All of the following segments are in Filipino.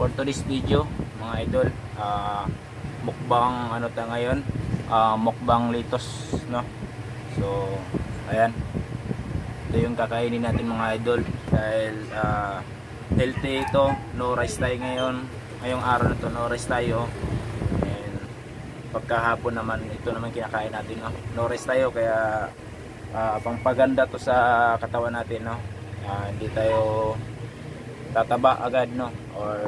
for today's video mga idol, mukbang ano ta ngayon, mukbang litos, no? So ayan, ito yung kakainin natin mga idol dahil healthy ito. No rice tayo ngayong araw na to, no rice tayo. And pagkahapon naman ito naman kinakain natin, no? No rice tayo kaya pangpaganda to sa katawan natin, no? Hindi tayo tataba agad, no? Or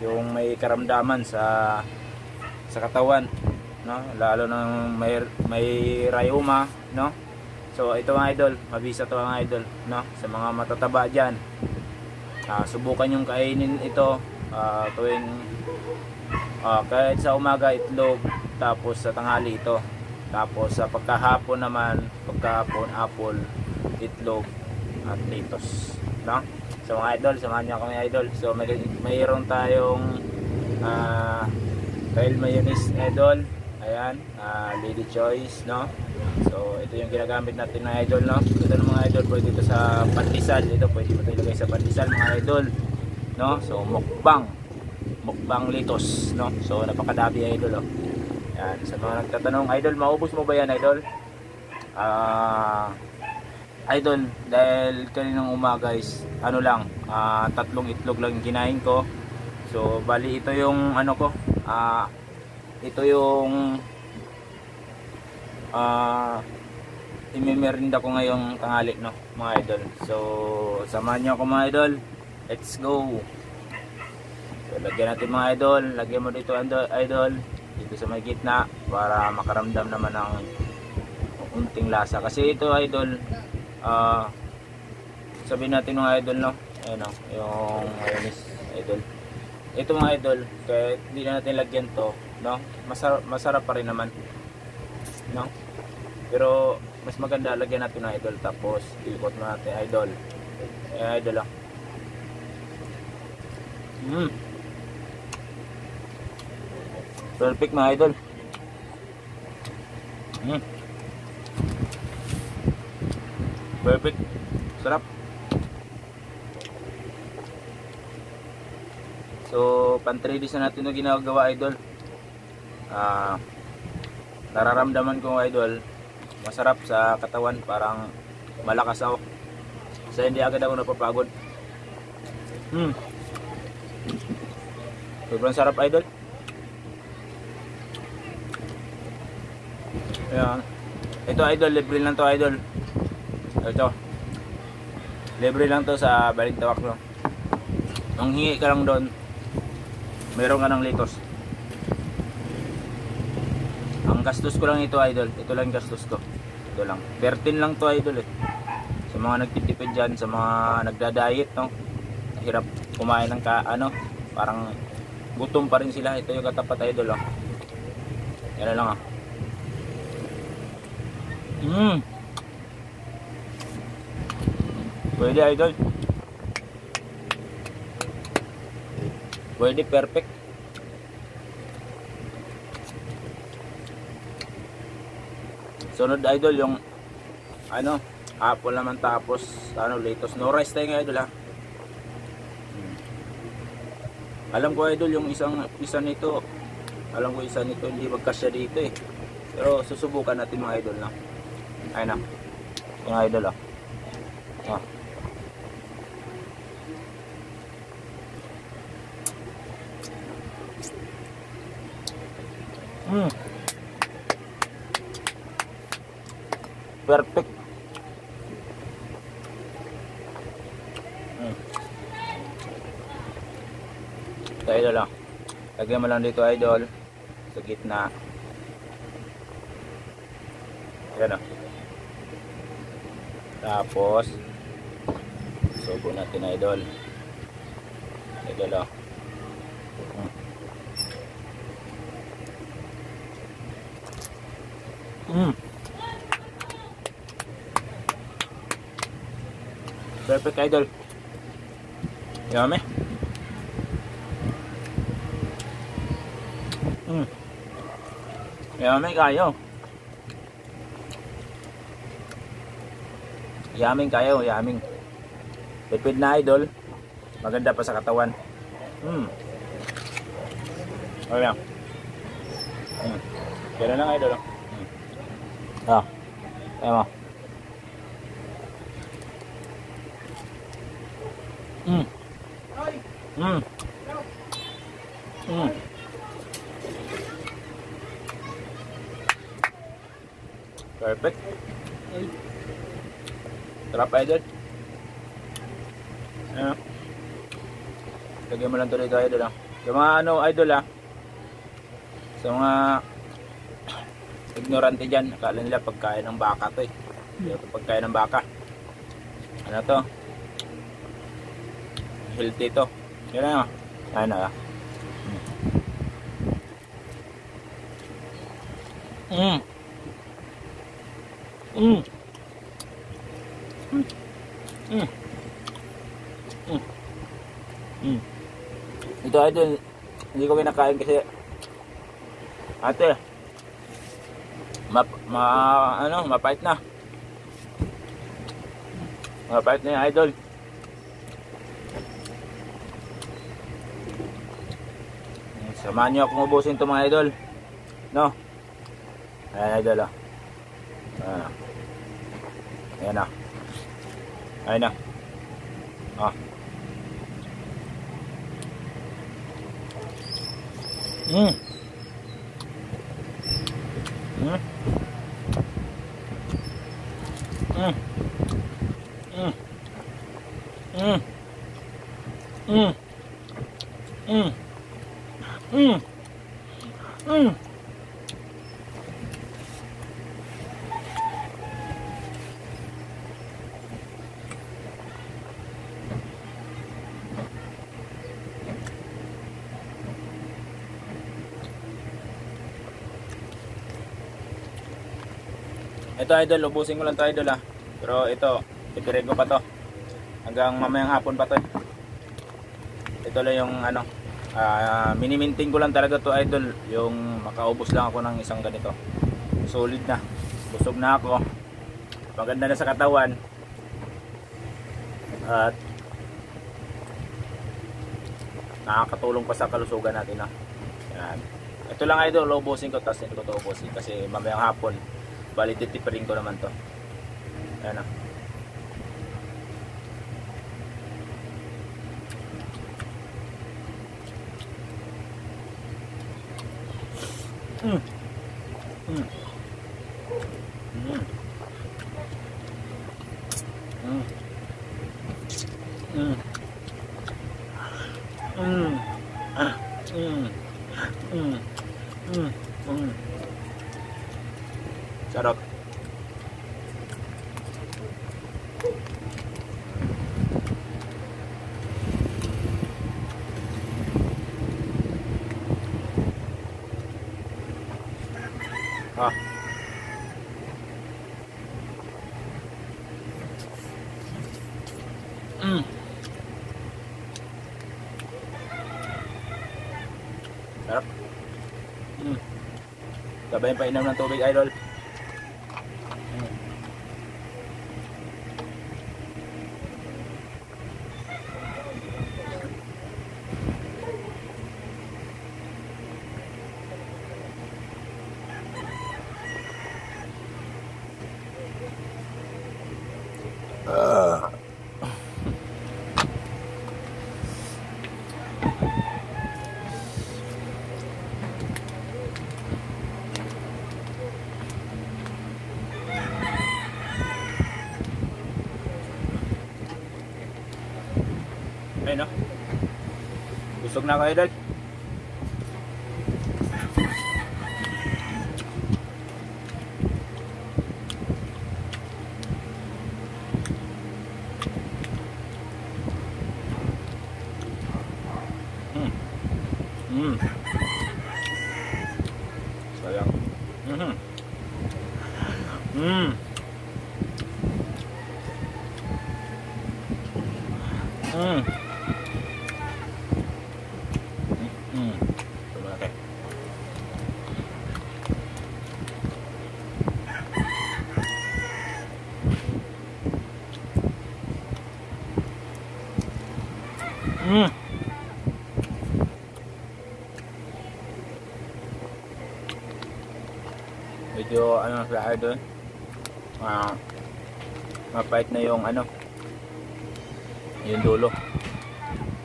yung may karamdaman sa katawan, no? Lalo nang may rayuma, no? So ito mga idol, mabisa to mga idol, no? Sa mga matataba diyan, subukan yung kainin ito tuwing kahit sa umaga itlog, tapos sa tanghali ito, tapos sa pagkahapon naman, apple, itlog at litos, no? So mga idol, samahan niyo kami idol. So mayroon tayong kale mayonnaise idol. Ayan, lady choice, no? So ito yung ginagamit natin mga idol, no? Ito ng mga idol, pwede ito sa pandesal. Ito pwede mo ito ilagay sa pandesal mga idol, no? So mukbang litos, no? So napakadami idol, oh. Ayan, sa mga nagtatanong idol, maubos mo ba yan idol? Idol, dahil kaninang umaga guys, ano lang, 3 itlog lang kinain ko. So bali ito yung ano ko, ito yung imimerinda ko ngayong tanghali, no mga idol. So samahan nyo ako mga idol, let's go. So lagyan natin mga idol, lagyan mo dito idol, dito sa may gitna para makaramdam naman ng unting lasa. Kasi ito idol, sabihin natin mga idol, no, ayun, no, yung mayonnaise idol. Ito mga idol, kahit hindi na natin lagyan to, no, masarap pa rin naman, no, pero mas maganda lagyan natin ng idol, tapos ikot mo natin idol. Idol lang. Perfect mga idol. Perfect, sarap. So pantridis na natin yung ginagawa idol. Nararamdaman ko idol, masarap sa katawan, parang malakas ako. So hindi agad ako napapagod. Sobrang sarap idol. Ayan. Ito idol, libre lang to idol. Ito, libre lang to sa Balintawak, no? Ang hingi ka lang doon, meron ka ng litos. Ang gastos ko lang ito idol, ito lang gastos ko, ito lang, 13 lang to idol, eh. Sa mga nagtitipid dyan, sa mga nagda-diet, no, hirap kumain ng parang gutom pa rin sila. Ito yung katapat idol, oh. Yan lang, ah. Pwede idol, pwede, perfect. Sunod idol yung apple naman, tapos litos. No rice tayo nga idol, ha. Alam ko idol yung isa nito, hindi magkasya dito, eh. Pero susubukan natin mga idol, na. Ayun na, yung idol, ah. Perfect. Ito idol, ah. Lagyan mo lang dito idol sa gitna. Ayan, ah. Tapos subo natin idol. Idol, ah. Perfect idol. Yummy. Yummy kayo. Yaming kayo, yaming. Tipid na idol. Maganda pa sa katawan. Okay lang. Gano'n lang idol. Ah. Ayan mo. Perfect. Sarap idol. Ayan. Lagyan mo lang ito dito idol. Sa mga ano idol sa mga ignorante dyan, akala nila pagkain ng baka to eh. Ito pagkain ng baka. Ano to? Healthy to. Yan na. Ayan na. Ito idol, hindi ko kinakain kasi ate mapait na. Mapait na yung idol. Samahan nyo akong ubusin ito mga idol. No? Ayan idol Ayan na. Ayan na. Ito idol, ubusin ko lang to idol Pero ito, pipirin ko pa to. Hanggang mamayang hapon pa to. Ito lang yung minimintain ko lang talaga to idol. Yung makaubos lang ako ng isang ganito. Solid na. Busog na ako. Maganda na sa katawan. At nakakatulong pa sa kalusugan natin Yan. Ito lang idol, ubusin ko tapos hindi ko to ubusin kasi mamayang hapon bali titipirin ko naman to. Ayan sarap. Sarap. Sabayan pa inom ng tubig idol. Ayun busog na ako idol. Sayang. medyo ano sa idol, mapait na yung ano, yung dulo.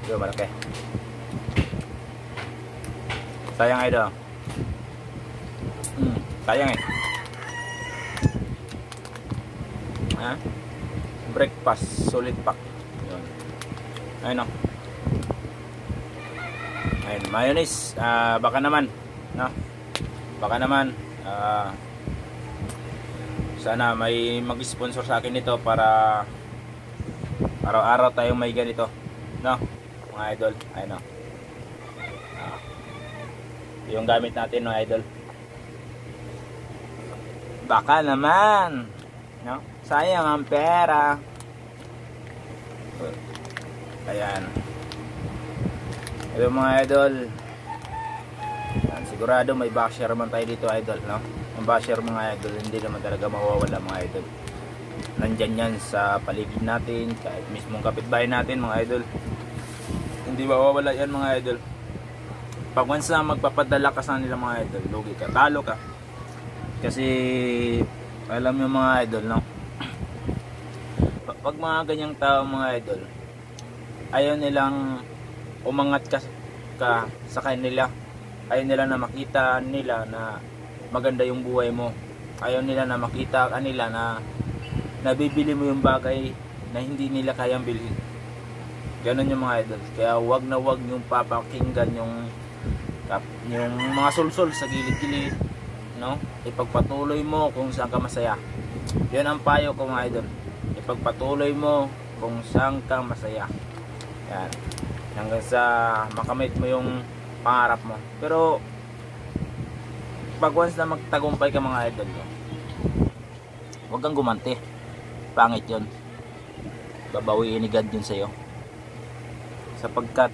Medyo malaki. Sayang idol. Sayang eh. Breakfast solid pack. Yun. Ayun o. Ayun, mayonnaise. Baka naman, no? Baka naman sana may mag-sponsor sa akin nito para araw-araw tayong may ganito, no? Mga idol. Ayun o. Yung gamit natin, no, idol. Baka naman, no? Sayang ang pera. Ayan. Ito mga idol. Ayan, sigurado may basher man tayo dito, idol, no? Ang basher mga idol, hindi naman talaga mawawala mga idol. Nandyan yan sa paligid natin, kahit mismong kapitbahay natin mga idol. Hindi mawawala yan mga idol. Pag once na magpapadala ka sa nila mga idol, lugi ka, talo ka. Kasi alam nyo mga idol, no? Pag mga ganyang tao mga idol, ayaw nilang umangat ka sa kanila. Ayaw nila na makita nila na maganda yung buhay mo. Ayaw nila na makita kanila na nabibili mo yung bagay na hindi nila kayang bilhin. Ganon yung mga idol. Kaya wag na wag yung papakinggan yung mga sulsol sa gilid-gilid, no? Ipagpatuloy mo kung saan ka masaya. Yan ang payo ko mga idol. Ipagpatuloy mo kung saan ka masaya. Yan. Hanggang sa makamit mo yung pangarap mo. Pero pag once na magtagumpay ka mga idol, no? Huwag kang gumanti. Pangit yun. Babawiin ni God yun sa'yo. Sapagkat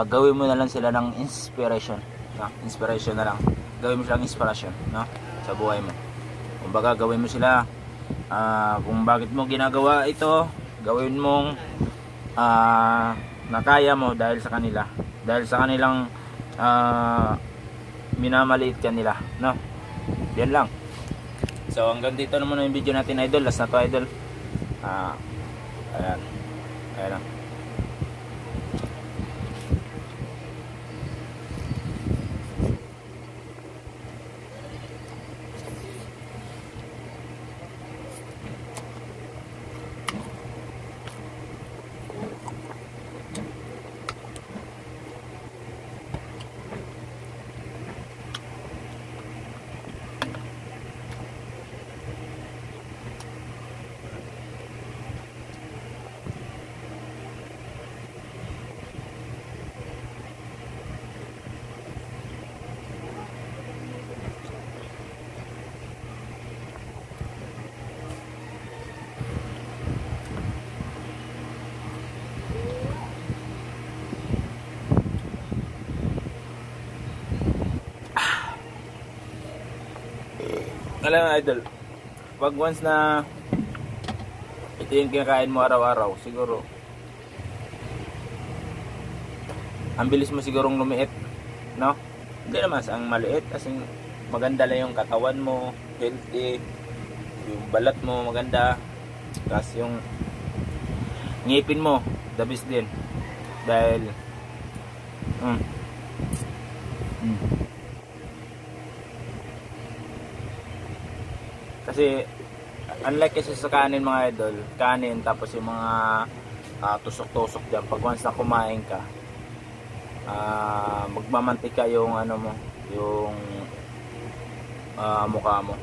gawin mo na lang sila ng inspiration, no? Inspiration na lang. Gawin mo silang inspiration, no? Sa buhay mo. Kumbaga gawin mo sila kung bakit mo ginagawa ito, gawin mong nakaya mo dahil sa kanila, dahil sa kanilang minamaliit ka nila, no? Yan lang. So hanggang dito naman yung video natin idol. Last na to idol. Ayan. Ayan lang. Alam mo idol, pag once na ito yung kinakain mo araw-araw, siguro ang bilis mo sigurong lumiit, no? Hindi naman ang maliit, kasi maganda lang yung katawan mo, healthy, yung balat mo maganda, kasi yung ngipin mo the best din, dahil kasi unlike kasi sa kanin mga idol, kanin tapos yung mga tusok-tusok dyan, pag once na kumain ka, magmamantika yung ano mo, yung mukha mo,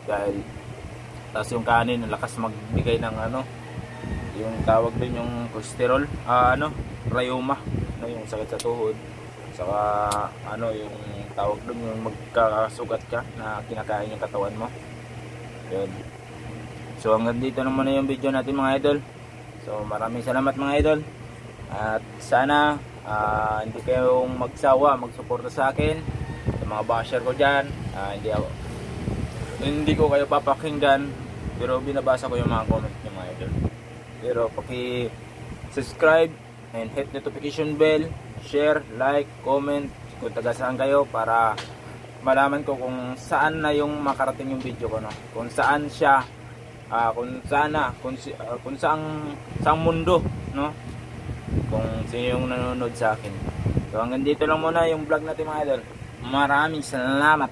dahil tapos yung kanin lakas magbigay ng ano, yung tawag din yung cholesterol, rayuma, no, yung sakit sa tuhod, saka ano yung tawag dun yung magkakasugat ka na kinakain yung katawan mo. Yun. So hanggang dito naman na yung video natin mga idol. So maraming salamat mga idol. At sana hindi kayong magsawa magsuporta sa akin, sa mga basher ko dyan. Hindi ko kayo papakinggan, pero binabasa ko yung mga comment nyo mga idol. Pero paki-subscribe and hit notification bell, share, like, comment kung taga saan kayo, para malaman ko kung saan na yung makarating yung video ko, no? Kung saan siya, kung saang mundo, no? Kung sino yung nanonood sa akin. So hanggang dito lang muna yung vlog natin mga idol. Maraming salamat.